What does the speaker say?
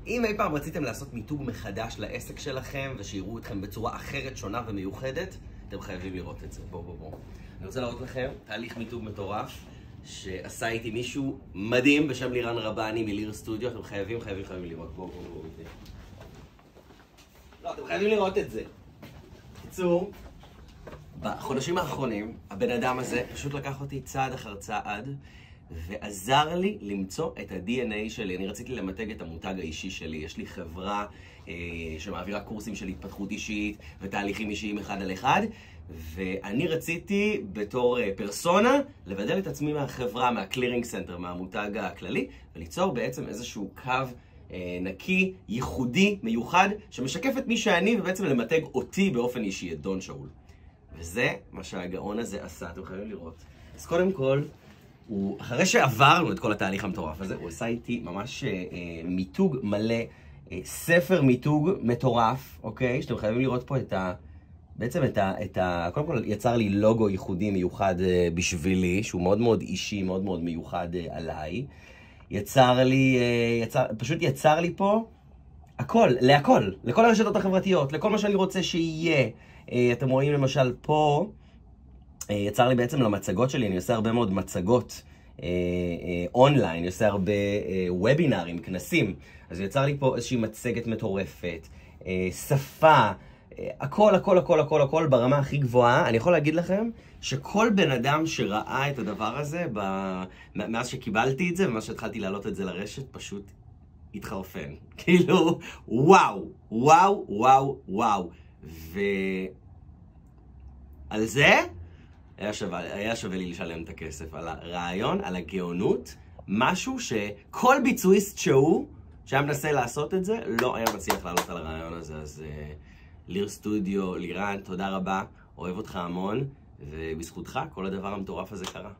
אם אי פעם רציתם לעשות מיתוג מחדש לעסק שלכם, ושיראו אתכם בצורה אחרת, שונה ומיוחדת, אתם חייבים לראות את זה. בואו. אני רוצה להראות לכם תהליך מיתוג מטורף, שעשה איתי מישהו מדהים בשם לירן רבני מליר סטודיו. אתם חייבים לראות. בואו. לא, אתם חייבים לראות את זה. בקיצור, בחודשים האחרונים, הבן אדם הזה פשוט לקח אותי צעד אחר צעד, ועזר לי למצוא את ה-DNA שלי. אני רציתי למתג את המותג האישי שלי. יש לי חברה שמעבירה קורסים של התפתחות אישית ותהליכים אישיים אחד על אחד, ואני רציתי בתור פרסונה לבדל את עצמי מהחברה, מהקלירינג סנטר, מהמותג הכללי, וליצור בעצם איזשהו קו נקי, ייחודי, מיוחד, שמשקף את מי שאני, ובעצם למתג אותי באופן אישי, את דון שאול. וזה מה שהגאון הזה עשה, אתם חייבים לראות. אז קודם כל, אחרי שעברנו את כל התהליך המטורף הזה, הוא עשה איתי ממש מיתוג מלא, ספר מיתוג מטורף, אוקיי? שאתם חייבים לראות פה קודם כל יצר לי לוגו ייחודי מיוחד בשבילי, שהוא מאוד מאוד אישי, מאוד מאוד מיוחד עליי. פשוט יצר לי פה להכל, לכל הרשתות החברתיות, לכל מה שאני רוצה שיהיה. אתם רואים למשל פה, יצר לי בעצם למצגות שלי, אני עושה הרבה מאוד מצגות אונליין, אני עושה הרבה וובינרים, כנסים. אז יצר לי פה איזושהי מצגת מטורפת, שפה, הכל ברמה הכי גבוהה. אני יכול להגיד לכם שכל בן אדם שראה את הדבר הזה, מאז שקיבלתי את זה ומאז שהתחלתי להעלות את זה לרשת, פשוט התחרפן. כאילו, וואו. ועל זה היה שווה לי לשלם את הכסף, על הרעיון, על הגאונות, משהו שכל ביצועיסט שהיה מנסה לעשות את זה, לא היה מצליח לעלות על הרעיון הזה. אז ליר סטודיו, לירן, תודה רבה, אוהב אותך המון, ובזכותך כל הדבר המטורף הזה קרה.